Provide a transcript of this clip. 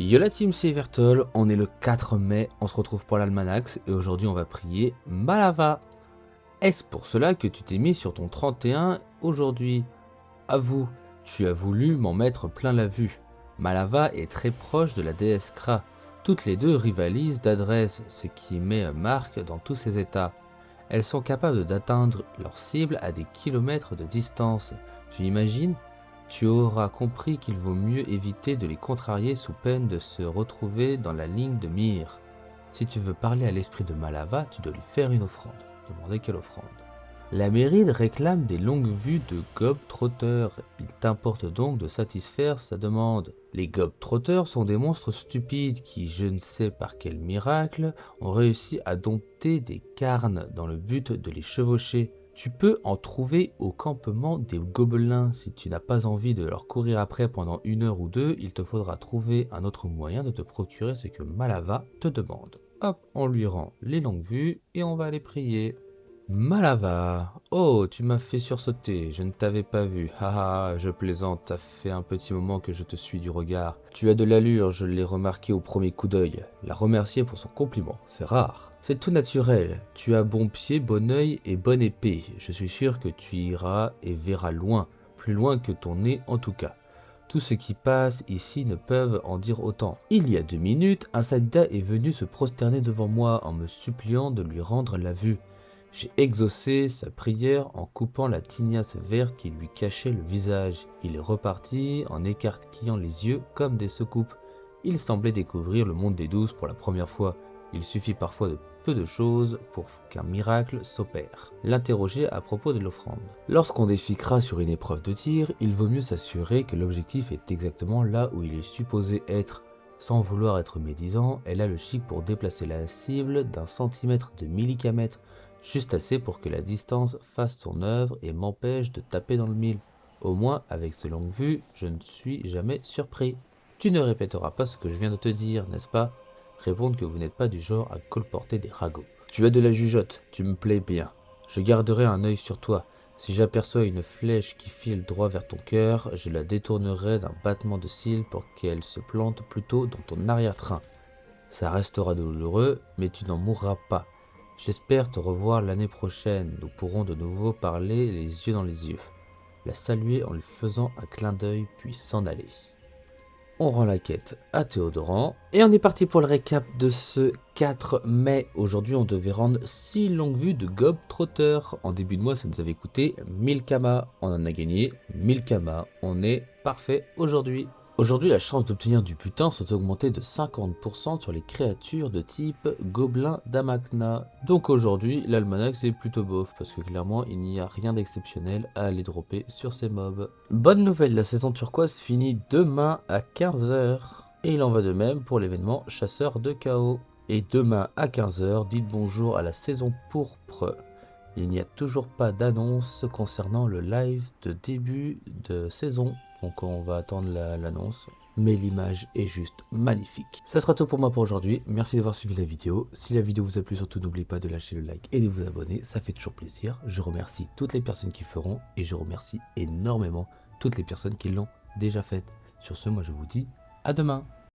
Yo la team, c'est Evertol, on est le 4 mai, on se retrouve pour l'Almanax et aujourd'hui on va prier Malava. Est-ce pour cela que tu t'es mis sur ton 31 aujourd'hui? Avoue, tu as voulu m'en mettre plein la vue. Malava est très proche de la déesse Kra. Toutes les deux rivalisent d'adresse, ce qui met marque dans tous ces états. Elles sont capables d'atteindre leur cible à des kilomètres de distance. Tu imagines? Tu auras compris qu'il vaut mieux éviter de les contrarier sous peine de se retrouver dans la ligne de mire. Si tu veux parler à l'esprit de Malava, tu dois lui faire une offrande. Demandez quelle offrande. La Méride réclame des longues vues de Globe-Trotters. Il t'importe donc de satisfaire sa demande. Les Globe-Trotters sont des monstres stupides qui, je ne sais par quel miracle, ont réussi à dompter des carnes dans le but de les chevaucher. Tu peux en trouver au campement des gobelins. Si tu n'as pas envie de leur courir après pendant 1 heure ou 2, il te faudra trouver un autre moyen de te procurer ce que Malava te demande. Hop, on lui rend les longues vues et on va aller prier. Malava, oh, tu m'as fait sursauter, je ne t'avais pas vu. Haha, je plaisante, ça fait un petit moment que je te suis du regard. Tu as de l'allure, je l'ai remarqué au premier coup d'œil. La remercier pour son compliment, c'est rare. C'est tout naturel, tu as bon pied, bon œil et bonne épée. Je suis sûr que tu iras et verras loin, plus loin que ton nez en tout cas. Tous ceux qui passent ici ne peuvent en dire autant. Il y a 2 minutes, un Sadida est venu se prosterner devant moi en me suppliant de lui rendre la vue. J'ai exaucé sa prière en coupant la tignasse verte qui lui cachait le visage. Il est reparti en écarquillant les yeux comme des secoupes. Il semblait découvrir le monde des douces pour la première fois. Il suffit parfois de peu de choses pour qu'un miracle s'opère. L'interroger à propos de l'offrande. Lorsqu'on défie Kra sur une épreuve de tir, il vaut mieux s'assurer que l'objectif est exactement là où il est supposé être. Sans vouloir être médisant, elle a le chic pour déplacer la cible d'un centimètre de millicamètre, juste assez pour que la distance fasse son œuvre et m'empêche de taper dans le mille. Au moins, avec ce longue vue, je ne suis jamais surpris. Tu ne répéteras pas ce que je viens de te dire, n'est-ce pas? Répondre que vous n'êtes pas du genre à colporter des ragots. Tu as de la jugeote, tu me plais bien. Je garderai un œil sur toi. Si j'aperçois une flèche qui file droit vers ton cœur, je la détournerai d'un battement de cils pour qu'elle se plante plutôt dans ton arrière-train. Ça restera douloureux, mais tu n'en mourras pas. J'espère te revoir l'année prochaine, nous pourrons de nouveau parler les yeux dans les yeux. La saluer en lui faisant un clin d'œil puis s'en aller. On rend la quête à Théodoran et on est parti pour le récap de ce 4 mai. Aujourd'hui on devait rendre 6 longues vues de Globe-Trotters. En début de mois ça nous avait coûté 1000 kamas, on en a gagné 1000 kamas, on est parfait aujourd'hui. Aujourd'hui, la chance d'obtenir du butin sont augmentées de 50% sur les créatures de type Gobelin d'Amakna. Donc aujourd'hui, l'Almanax est plutôt bof, parce que clairement, il n'y a rien d'exceptionnel à aller dropper sur ces mobs. Bonne nouvelle, la saison turquoise finit demain à 15h. Et il en va de même pour l'événement Chasseur de Chaos. Et demain à 15h, dites bonjour à la saison pourpre. Il n'y a toujours pas d'annonce concernant le live de début de saison. Donc on va attendre l'annonce. Mais l'image est juste magnifique. Ça sera tout pour moi pour aujourd'hui. Merci d'avoir suivi la vidéo. Si la vidéo vous a plu, surtout n'oubliez pas de lâcher le like et de vous abonner. Ça fait toujours plaisir. Je remercie toutes les personnes qui feront. Et je remercie énormément toutes les personnes qui l'ont déjà fait. Sur ce, moi je vous dis à demain.